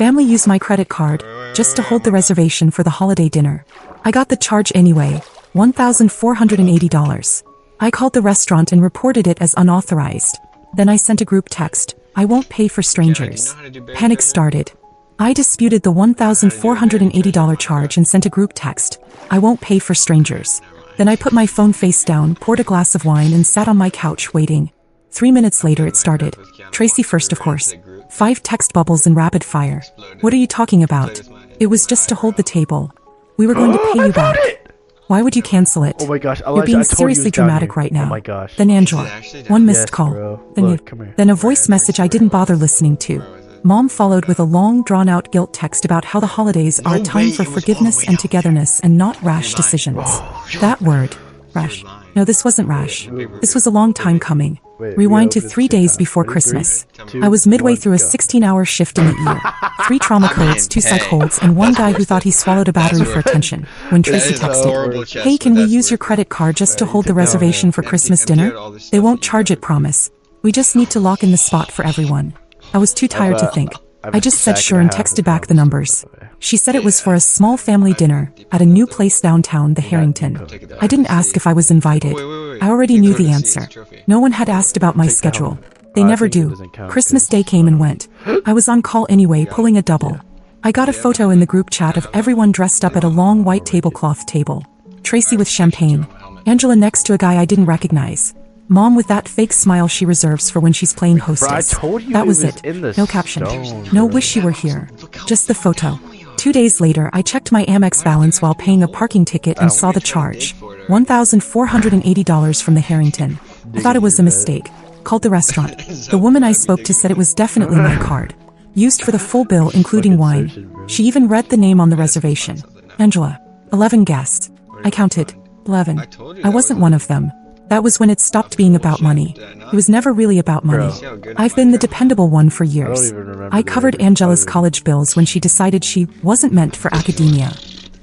Family used my credit card just to hold the reservation for the holiday dinner. I got the charge anyway, $1,480. I called the restaurant and reported it as unauthorized. Then I sent a group text, "I won't pay for strangers." Panic started. I disputed the $1,480 charge and sent a group text, "I won't pay for strangers." Then I put my phone face down, poured a glass of wine and sat on my couch waiting. 3 minutes later it started. Tracy first, of course. 5 text bubbles in rapid fire. "What are you talking about? It was just to hold the table. We were going to pay you back. Why would you cancel it? Oh my gosh, You're being seriously dramatic right now." Oh my gosh. Then Angela. One missed call. Bro. Then a voice message I didn't bother listening to. Mom followed with a long, drawn-out guilt text about how the holidays are a time for forgiveness and togetherness and not rash decisions. That word, rash. No, this wasn't rash. This was a long time coming. Rewind to 3 days before Christmas. I was midway through a 16-hour shift in the ER. 3 trauma codes, 2 psych holds, and 1 guy who thought he swallowed a battery for attention. When Tracy texted, "Hey, can we use your credit card just to hold the reservation for Christmas dinner? They won't charge it, promise. We just need to lock in the spot for everyone." I was too tired to think. I just said sure and texted back the numbers. She said it was for a small family dinner at a new place downtown, the Harrington. I didn't ask if I was invited. I already knew the answer. No one had asked about my schedule. They never do. Christmas Day came and went. I was on call anyway, pulling a double. I got a photo in the group chat of everyone dressed up at a long white tablecloth table. Tracy with champagne. Angela next to a guy I didn't recognize. Mom with that fake smile she reserves for when she's playing hostess. That was it. No caption. No wish you were here. Just the photo. 2 days later, I checked my Amex balance while paying a parking ticket and saw the charge. $1,480 from the Harrington. I thought it was a mistake. Called the restaurant. The woman I spoke to said it was definitely my card. Used for the full bill including wine. She even read the name on the reservation. Angela. 11 guests. I counted. 11. I wasn't one of them. That was when it stopped being about money. It was never really about money. I've been the dependable one for years. I covered Angela's college bills when she decided she wasn't meant for academia.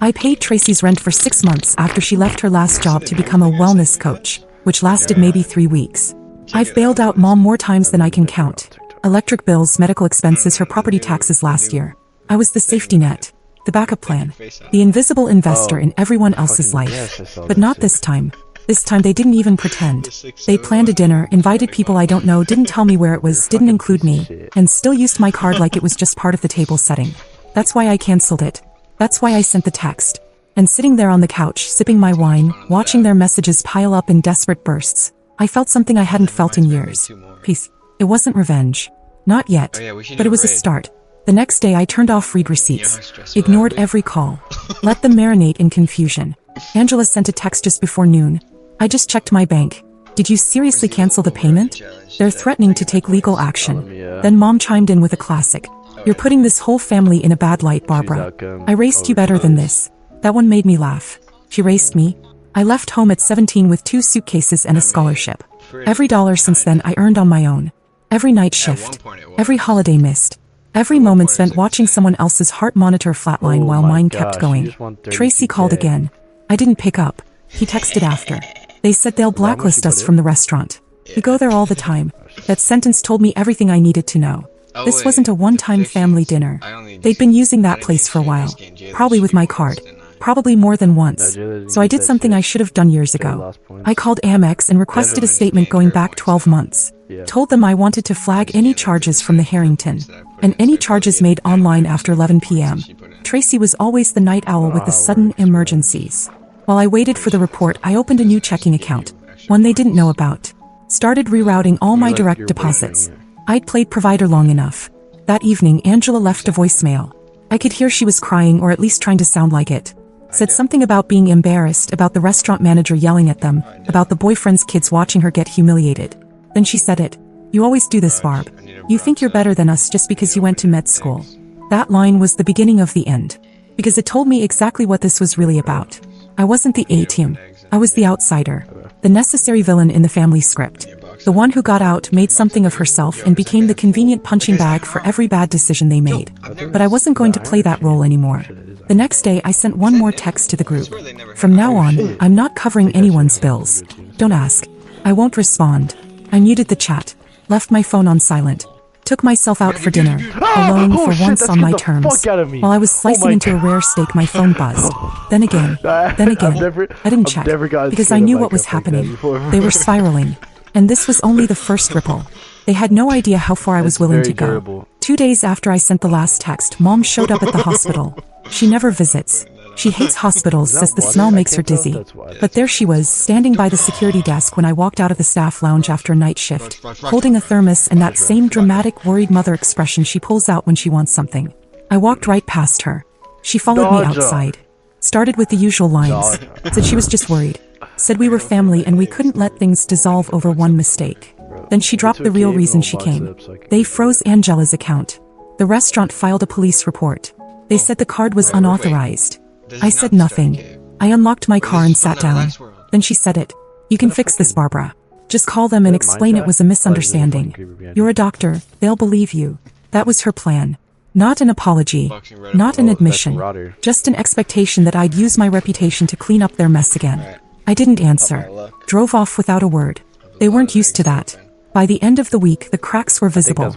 I paid Tracy's rent for 6 months after she left her last job to become a wellness coach, which lasted maybe 3 weeks. I've bailed out Mom more times than I can count. Electric bills, medical expenses, her property taxes last year. I was the safety net, the backup plan, the invisible investor in everyone else's life. But not this time. This time they didn't even pretend. They planned a dinner, invited people I don't know, didn't tell me where it was, didn't include me, and still used my card like it was just part of the table setting. That's why I canceled it. That's why I sent the text. And sitting there on the couch, sipping my wine, watching their messages pile up in desperate bursts, I felt something I hadn't felt in years. Peace. It wasn't revenge. Not yet. But it was a start. The next day I turned off read receipts. Ignored every call. Let them marinate in confusion. Angela sent a text just before noon. I just checked my bank. Did you seriously cancel the payment? They're threatening to take legal action. Then Mom chimed in with a classic. You're putting this whole family in a bad light, Barbara. I raced you better than this. That one made me laugh. She raced me. I left home at 17 with 2 suitcases and a scholarship. Every dollar since then I earned on my own. Every night shift. Every holiday missed. Every moment spent watching someone else's heart monitor flatline while mine kept going. Tracy called again. I didn't pick up. He texted after. They said they'll blacklist us from the restaurant. We go there all the time. That sentence told me everything I needed to know. This wasn't a one-time family dinner. They'd been using that place for a while. Probably with my card. Probably more than once. So I did something I should have done years ago. I called Amex and requested a statement going back 12 months. Told them I wanted to flag any charges from the Harrington. And any charges made online after 11 p.m. Tracy was always the night owl with the sudden emergencies. While I waited for the report, I opened a new checking account, one they didn't know about. Started rerouting all my direct deposits. I'd played provider long enough. That evening, Angela left a voicemail. I could hear she was crying, or at least trying to sound like it. Said something about being embarrassed, about the restaurant manager yelling at them, about the boyfriend's kids watching her get humiliated. Then she said it. You always do this, Barb. You think you're better than us just because you went to med school. That line was the beginning of the end. Because it told me exactly what this was really about. I wasn't the A-team. I was the outsider. The necessary villain in the family script. The one who got out, made something of herself, and became the convenient punching bag for every bad decision they made. But I wasn't going to play that role anymore. The next day, I sent one more text to the group. From now on, I'm not covering anyone's bills. Don't ask. I won't respond. I muted the chat. Left my phone on silent. Took myself out for dinner, alone for once on my terms. While I was slicing into a rare steak, my phone buzzed. Then again, I didn't check, because I knew what was happening. They were spiraling. And this was only the first ripple. They had no idea how far I was willing to go. 2 days after I sent the last text, Mom showed up at the hospital. She never visits. She hates hospitals, says the smell makes her dizzy. But there she was, standing by the security desk when I walked out of the staff lounge after a night shift, holding a thermos and that same dramatic, worried mother expression she pulls out when she wants something. I walked right past her. She followed me outside. Started with the usual lines. Said she was just worried. Said we were family and we couldn't let things dissolve over one mistake. Then she dropped the real reason she came. They froze Angela's account. The restaurant filed a police report. They said the card was unauthorized. I said nothing. I unlocked my car and sat down. Then she said it. You can fix this, Barbara. Just call them and explain it was a misunderstanding. You're a doctor, they'll believe you. That was her plan. Not an apology. Not an admission. Just an expectation that I'd use my reputation to clean up their mess again. I didn't answer. Drove off without a word. They weren't used to that. By the end of the week, the cracks were visible.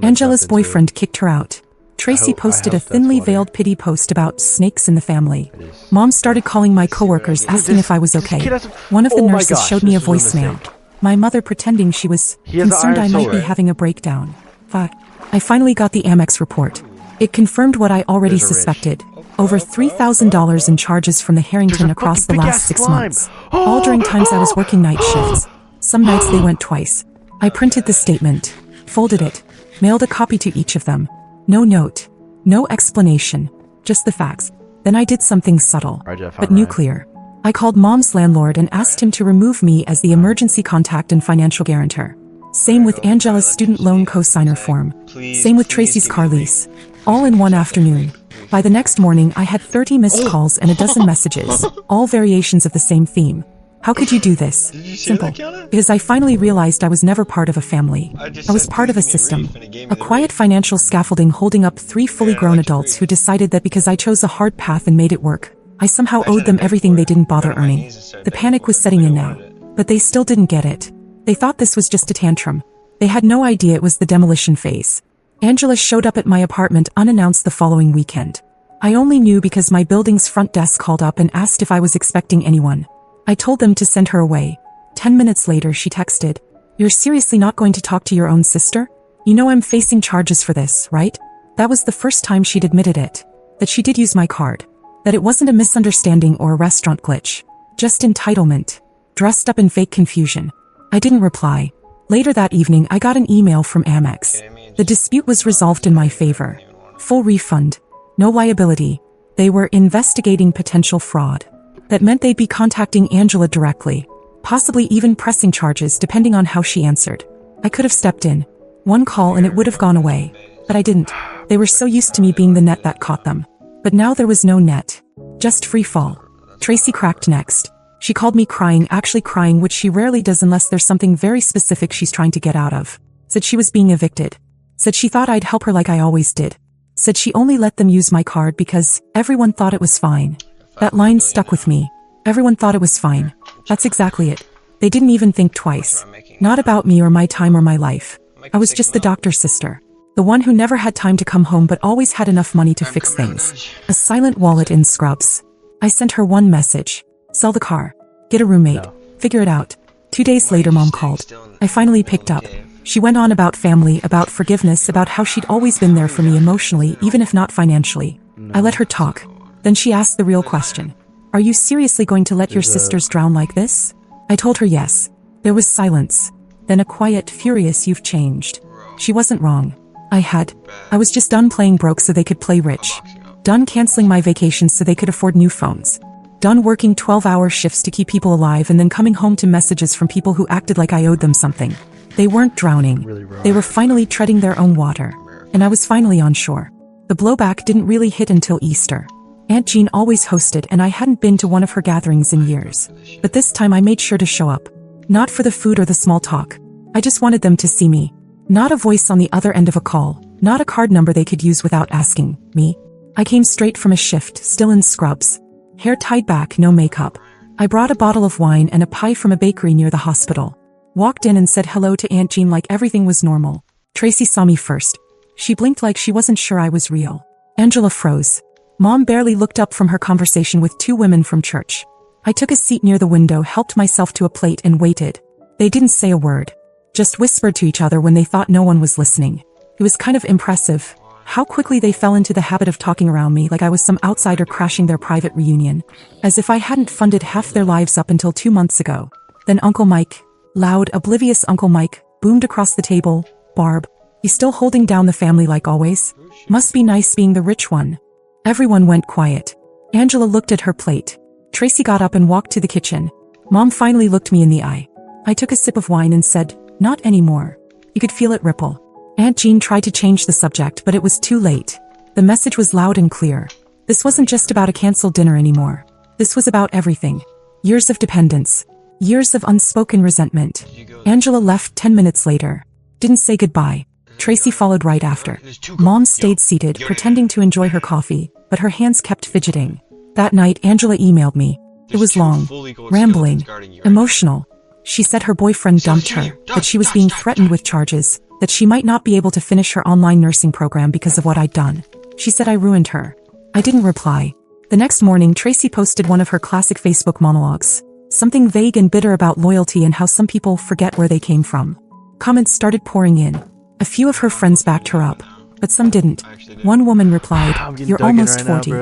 Angela's boyfriend kicked her out. Tracy posted a thinly veiled pity post about snakes in the family. Mom started calling my coworkers asking if I was okay. One of the nurses showed me a voicemail. My mother pretending she was concerned I might be having a breakdown. I finally got the Amex report. It confirmed what I already suspected. Over $3,000 in charges from the Harrington across the last 6 months. All during times I was working night shifts. Some nights they went twice. I printed the statement, folded it, mailed a copy to each of them. No note, no explanation, just the facts. Then I did something subtle, but nuclear. I called Mom's landlord and asked him to remove me as the emergency contact and financial guarantor. Same with Angela's student loan co-signer form. Same with Tracy's car lease. All in one afternoon. By the next morning, I had 30 missed calls and a dozen messages, all variations of the same theme. How could you do this? Simple. Because I finally realized I was never part of a family. I was part of a system. A quiet financial scaffolding holding up 3 fully grown adults who decided that because I chose a hard path and made it work, I somehow owed them everything they didn't bother earning. The panic was setting in now. But they still didn't get it. They thought this was just a tantrum. They had no idea it was the demolition phase. Angela showed up at my apartment unannounced the following weekend. I only knew because my building's front desk called up and asked if I was expecting anyone. I told them to send her away. 10 minutes later she texted, "You're seriously not going to talk to your own sister? You know I'm facing charges for this, right?" That was the first time she'd admitted it. That she did use my card. That it wasn't a misunderstanding or a restaurant glitch. Just entitlement. Dressed up in fake confusion. I didn't reply. Later that evening I got an email from Amex. The dispute was resolved in my favor. Full refund. No liability. They were investigating potential fraud. That meant they'd be contacting Angela directly. Possibly even pressing charges depending on how she answered. I could have stepped in. One call and it would have gone away. But I didn't. They were so used to me being the net that caught them. But now there was no net. Just free fall. Tracy cracked next. She called me crying, actually crying, which she rarely does unless there's something very specific she's trying to get out of. Said she was being evicted. Said she thought I'd help her like I always did. Said she only let them use my card because everyone thought it was fine. That line stuck with me. Everyone thought it was fine. That's exactly it. They didn't even think twice. Not about me or my time or my life. I was just the doctor's sister. The one who never had time to come home but always had enough money to fix things. A silent wallet in scrubs. I sent her one message. Sell the car. Get a roommate. Figure it out. 2 days later Mom called. I finally picked up. She went on about family, about forgiveness, about how she'd always been there for me emotionally, even if not financially. I let her talk. Then she asked the real question. Are you seriously going to let your sisters drown like this? I told her yes. There was silence. Then a quiet, furious, "You've changed." She wasn't wrong. I was just done playing broke so they could play rich. Done canceling my vacations so they could afford new phones. Done working 12-hour shifts to keep people alive and then coming home to messages from people who acted like I owed them something. They weren't drowning. They were finally treading their own water. And I was finally on shore. The blowback didn't really hit until Easter. Aunt Jean always hosted and I hadn't been to one of her gatherings in years. But this time I made sure to show up. Not for the food or the small talk. I just wanted them to see me. Not a voice on the other end of a call. Not a card number they could use without asking me. I came straight from a shift, still in scrubs. Hair tied back, no makeup. I brought a bottle of wine and a pie from a bakery near the hospital. Walked in and said hello to Aunt Jean like everything was normal. Tracy saw me first. She blinked like she wasn't sure I was real. Angela froze. Mom barely looked up from her conversation with two women from church. I took a seat near the window, helped myself to a plate and waited. They didn't say a word. Just whispered to each other when they thought no one was listening. It was kind of impressive how quickly they fell into the habit of talking around me like I was some outsider crashing their private reunion. As if I hadn't funded half their lives up until 2 months ago. Then Uncle Mike, loud, oblivious Uncle Mike, boomed across the table. Barb, you still holding down the family like always? Must be nice being the rich one. Everyone went quiet. Angela looked at her plate. Tracy got up and walked to the kitchen. Mom finally looked me in the eye. I took a sip of wine and said, "Not anymore." You could feel it ripple. Aunt Jean tried to change the subject, but it was too late. The message was loud and clear. This wasn't just about a canceled dinner anymore. This was about everything. Years of dependence. Years of unspoken resentment. Angela left 10 minutes later. Didn't say goodbye. Tracy followed right after. Mom stayed seated, pretending to enjoy her coffee, but her hands kept fidgeting. That night, Angela emailed me. It was long, rambling, emotional. She said her boyfriend dumped her, that she was being threatened with charges, that she might not be able to finish her online nursing program because of what I'd done. She said I ruined her. I didn't reply. The next morning, Tracy posted one of her classic Facebook monologues. Something vague and bitter about loyalty and how some people forget where they came from. Comments started pouring in. A few of her friends backed her up, but some didn't. One woman replied, "You're almost 40.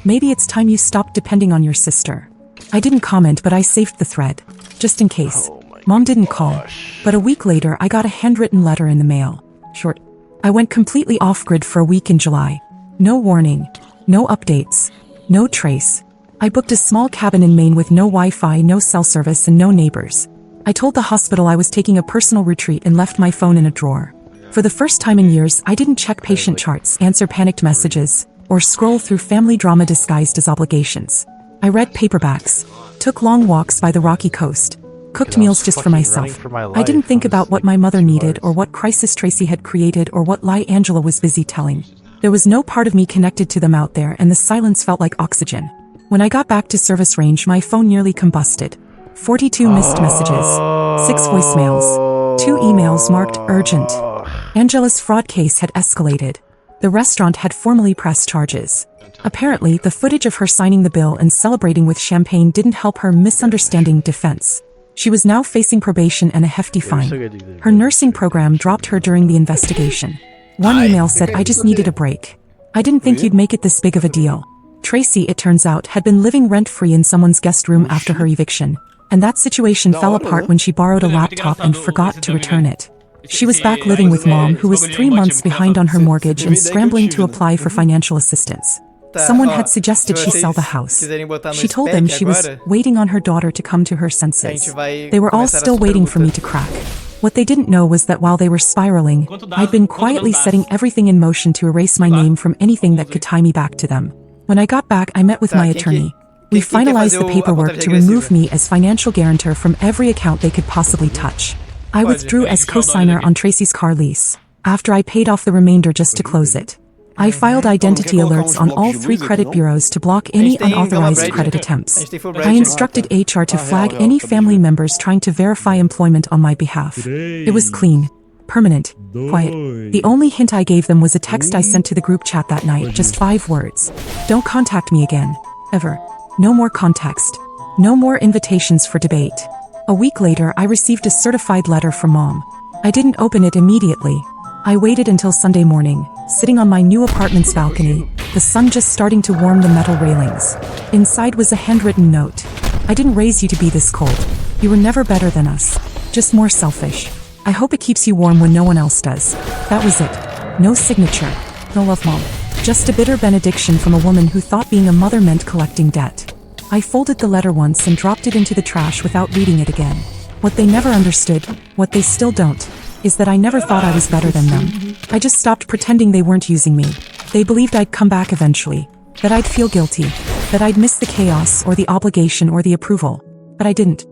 Maybe it's time you stopped depending on your sister." I didn't comment, but I saved the thread, just in case. Mom didn't call, but a week later I got a handwritten letter in the mail. Short. I went completely off-grid for a week in July. No warning, no updates, no trace. I booked a small cabin in Maine with no Wi-Fi, no cell service, and no neighbors. I told the hospital I was taking a personal retreat and left my phone in a drawer. For the first time in years, I didn't check patient charts, answer panicked messages, or scroll through family drama disguised as obligations. I read paperbacks, took long walks by the rocky coast, cooked meals just for myself. I didn't think about what my mother needed or what crisis Tracy had created or what lie Angela was busy telling. There was no part of me connected to them out there, and the silence felt like oxygen. When I got back to service range, my phone nearly combusted. 42 missed messages, 6 voicemails, 2 emails marked urgent. Angela's fraud case had escalated. The restaurant had formally pressed charges. Apparently, the footage of her signing the bill and celebrating with champagne didn't help her misunderstanding defense. She was now facing probation and a hefty fine. Her nursing program dropped her during the investigation. One email said, "I just needed a break. I didn't think you'd make it this big of a deal." Tracy, it turns out, had been living rent-free in someone's guest room after her eviction, and that situation fell apart when she borrowed a laptop and forgot to return it. She was back living with Mom, who was 3 months behind on her mortgage and scrambling to apply for financial assistance. Someone had suggested she sell the house. She told them she was waiting on her daughter to come to her senses. They were all still waiting for me to crack. What they didn't know was that while they were spiraling, I'd been quietly setting everything in motion to erase my name from anything that could tie me back to them. When I got back, I met with my attorney. We finalized the paperwork to remove me as financial guarantor from every account they could possibly touch. I withdrew as co-signer on Tracy's car lease, after I paid off the remainder just to close it. I filed identity alerts on all 3 credit bureaus to block any unauthorized credit attempts. I instructed HR to flag any family members trying to verify employment on my behalf. It was clean, permanent, quiet. The only hint I gave them was a text I sent to the group chat that night, just 5 words. "Don't contact me again. Ever. No more context. No more invitations for debate." A week later, I received a certified letter from Mom. I didn't open it immediately. I waited until Sunday morning, sitting on my new apartment's balcony, the sun just starting to warm the metal railings. Inside was a handwritten note. "I didn't raise you to be this cold. You were never better than us. Just more selfish. I hope it keeps you warm when no one else does." That was it. No signature. No love, Mom. Just a bitter benediction from a woman who thought being a mother meant collecting debt. I folded the letter once and dropped it into the trash without reading it again. What they never understood, what they still don't, is that I never thought I was better than them. I just stopped pretending they weren't using me. They believed I'd come back eventually, that I'd feel guilty, that I'd miss the chaos or the obligation or the approval. But I didn't.